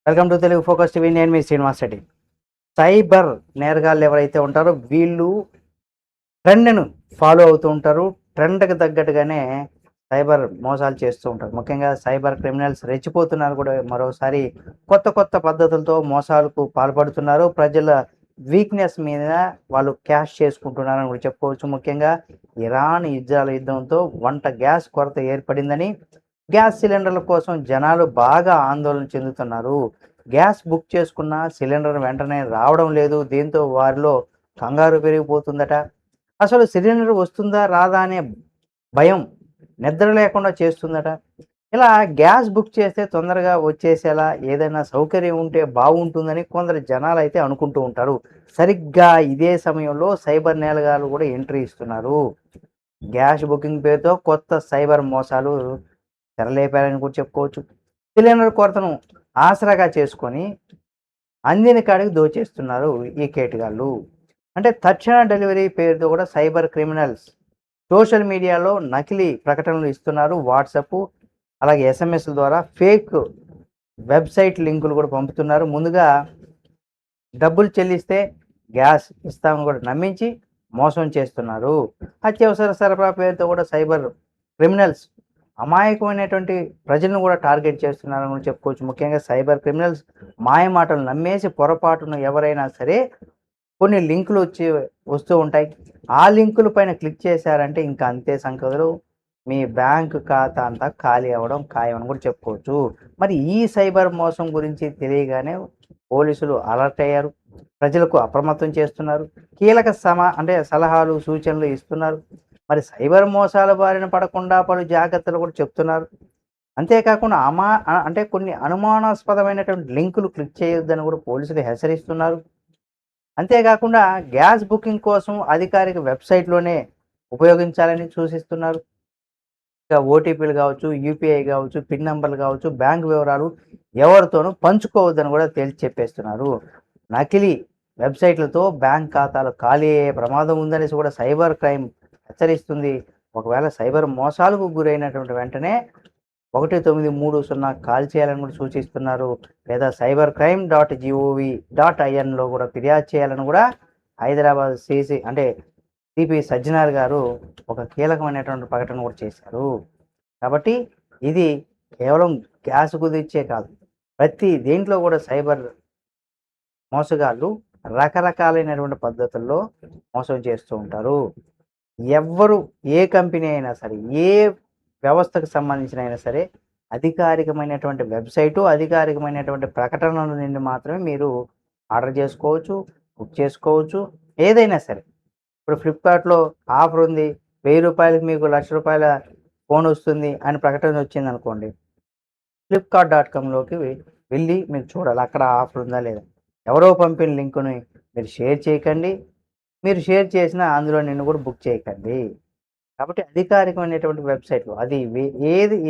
Welcome to Telugu focus TV. నేను మీ Srinivas Reddy. Cyber నేరగాళ్ళు ఎవరైతే ఉంటారో వీళ్ళు ట్రెండ్‌ను ఫాలో అవుతూ ఉంటారు. ట్రెండ్‌కి తగ్గట్టుగానే సైబర్ మోసాలు చేస్తూ ఉంటారు. ముఖ్యంగా సైబర్ క్రిమినల్స్ రెచ్చిపోతున్నారు కూడా మరోసారి కొత్త కొత్త పద్ధతులతో మోసాలకు పాల్పడుతున్నారు. ప్రజల వీక్‌నెస్ మీద వాళ్ళు క్యాష్ చేసుకుంటున్నారని కూడా చెప్పుకోవచ్చు. ముఖ్యంగా ఇరాన్, ఇజ్రాయెల్ యుద్ధంతో వంట గ్యాస్ కొరత ఏర్పడిందని, గ్యాస్ సిలిండర్ల కోసం జనాలు బాగా ఆందోళన చెందుతున్నారు. గ్యాస్ బుక్ చేసుకున్న సిలిండర్ వెంటనే రావడం లేదు. దీంతో వారిలో కంగారు పెరిగిపోతుందట. అసలు సిలిండర్ వస్తుందా? రాదా? అనే భయం నిద్ర లేకుండా చేస్తుందట. ఇలా గ్యాస్ బుక్ చేస్తే తొందరగా వచ్చేసేలా ఏదైనా సౌకర్యం ఉంటే బాగుంటుందని కొందరు జనాలైతే అనుకుంటూ ఉంటారు. సరిగ్గా ఇదే సమయంలో సైబర్ నేరగాళ్ళు కూడా ఎంట్రీ ఇస్తున్నారు. గ్యాస్ బుకింగ్ పేరుతో కొత్త సైబర్ మోసాలు తెరలేపారని కూడా చెప్పుకోవచ్చు. సిలిండర్ కొరతను ఆసరాగా చేసుకొని అందిన కాడికి దోచేస్తున్నారు ఈ కేటగాళ్ళు. అంటే తక్షణ డెలివరీ పేరుతో కూడా సైబర్ క్రిమినల్స్ సోషల్ మీడియాలో నకిలీ ప్రకటనలు ఇస్తున్నారు. వాట్సాప్ అలాగే ఎస్ఎంఎస్ల ద్వారా ఫేక్ వెబ్సైట్ లింకులు కూడా పంపుతున్నారు. ముందుగా డబ్బులు చెల్లిస్తే గ్యాస్ ఇస్తామని కూడా నమ్మించి మోసం చేస్తున్నారు. అత్యవసర సరఫరా పేరుతో కూడా సైబర్ క్రిమినల్స్ అమాయకమైనటువంటి ప్రజలను కూడా టార్గెట్ చేస్తున్నారని కూడా చెప్పుకోవచ్చు. ముఖ్యంగా సైబర్ క్రిమినల్స్ మాయ మాటలు నమ్మేసి పొరపాటున ఎవరైనా సరే కొన్ని లింకులు వస్తూ ఉంటాయి. ఆ లింకుల పైన క్లిక్ చేశారంటే ఇంకా అంతే సంగతులు. మీ బ్యాంక్ ఖాతా అంతా ఖాళీ అవ్వడం ఖాయమని కూడా చెప్పుకోవచ్చు. మరి ఈ సైబర్ మోసం గురించి తెలియగానే పోలీసులు అలర్ట్ అయ్యారు. ప్రజలకు అప్రమత్తం చేస్తున్నారు. కీలక సలహాలు, సూచనలు ఇస్తున్నారు. మరి సైబర్ మోసాల బారిన పడకుండా పలు జాగ్రత్తలు కూడా చెప్తున్నారు. అంతేకాకుండా అంటే కొన్ని అనుమానాస్పదమైనటువంటి లింకులు క్లిక్ చేయొద్దని కూడా పోలీసులు హెచ్చరిస్తున్నారు. అంతేకాకుండా గ్యాస్ బుకింగ్ కోసం అధికారిక వెబ్సైట్‌లోనే ఉపయోగించాలని సూచిస్తున్నారు. ఇక ఓటీపీలు కావచ్చు, యూపీఐ కావచ్చు, పిన్ నంబర్లు కావచ్చు, బ్యాంక్ వివరాలు ఎవరితోనూ పంచుకోవద్దని కూడా తేల్చి చెప్పేస్తున్నారు. నకిలీ వెబ్సైట్లతో బ్యాంక్ ఖాతాలు ఖాళీ అయ్యే ప్రమాదం ఉందనేసి కూడా సైబర్ క్రైమ్ హెచ్చరిస్తుంది. ఒకవేళ సైబర్ మోసాలకు గురైనటువంటి వెంటనే 1930 కాల్ చేయాలని కూడా సూచిస్తున్నారు. లేదా cybercrime.gov.inలో కూడా ఫిర్యాదు చేయాలని కూడా హైదరాబాద్ సిపి సజ్జనార్ గారు ఒక కీలకమైనటువంటి ప్రకటన కూడా చేశారు. కాబట్టి ఇది కేవలం గ్యాస్ కుదిర్చే కాదు, ప్రతి దేంట్లో కూడా సైబర్ మోసగాళ్ళు రకరకాలైనటువంటి పద్ధతుల్లో మోసం చేస్తూ ఉంటారు. ఎవ్వరు ఏ కంపెనీ అయినా సరే, ఏ వ్యవస్థకు సంబంధించిన అయినా సరే అధికారికమైనటువంటి వెబ్సైటు, అధికారికమైనటువంటి ప్రకటనల నుండి మాత్రమే మీరు ఆర్డర్ చేసుకోవచ్చు, బుక్ చేసుకోవచ్చు. ఏదైనా సరే. ఇప్పుడు ఫ్లిప్‌కార్ట్‌లో ఆఫర్ ఉంది. రూ. 1000కి మీకు రూ. 1,00,000 ఫోన్ వస్తుంది అని ప్రకటన వచ్చిందనుకోండి. ఫ్లిప్‌కార్ట్.కామ్‌లోకి వెళ్ళి మీరు చూడాలి. అక్కడ ఆఫర్ ఉందా లేదా? ఎవరో పంపిన లింకుని మీరు షేర్ చేయకండి. మీరు షేర్ చేసినా అందులో నిన్ను కూడా బుక్ చేయకండి. కాబట్టి అధికారికమైనటువంటి వెబ్‌సైట్‌లో అది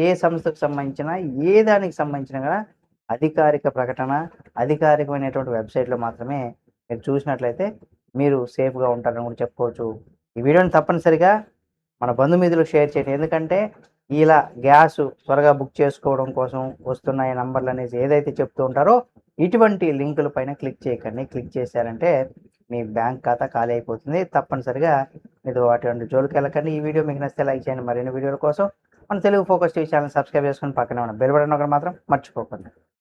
ఏ సంస్థకు సంబంధించిన, ఏ దానికి సంబంధించినా కూడా అధికారిక ప్రకటన, అధికారికమైనటువంటి వెబ్‌సైట్‌లో మాత్రమే మీరు చూసినట్లయితే మీరు సేఫ్‌గా ఉంటారని కూడా చెప్పుకోవచ్చు. ఈ వీడియోని తప్పనిసరిగా మన బంధుమిత్రులకు షేర్ చేయండి. ఎందుకంటే ఇలా గ్యాసు త్వరగా బుక్ చేసుకోవడం కోసం వస్తున్నాయి నంబర్లు అనేసి ఏదైతే చెప్తూ ఉంటారో ఇటువంటి లింకుల పైన క్లిక్ చేయకండి. క్లిక్ చేశారంటే మీ బ్యాంక్ ఖాతా ఖాళీ అయిపోతుంది. తప్పనిసరిగా మీరు అటువంటి జోలికెళ్ళకండి. ఈ వీడియో మీకు నచ్చితే లైక్ చేయండి. మరిన్ని వీడియోల కోసం మన Telugu focus TV channel subscribe చేసుకొని పక్కనే ఉన్న బెల్ బటన్ నొక్కడం మాత్రం మర్చిపోకండి.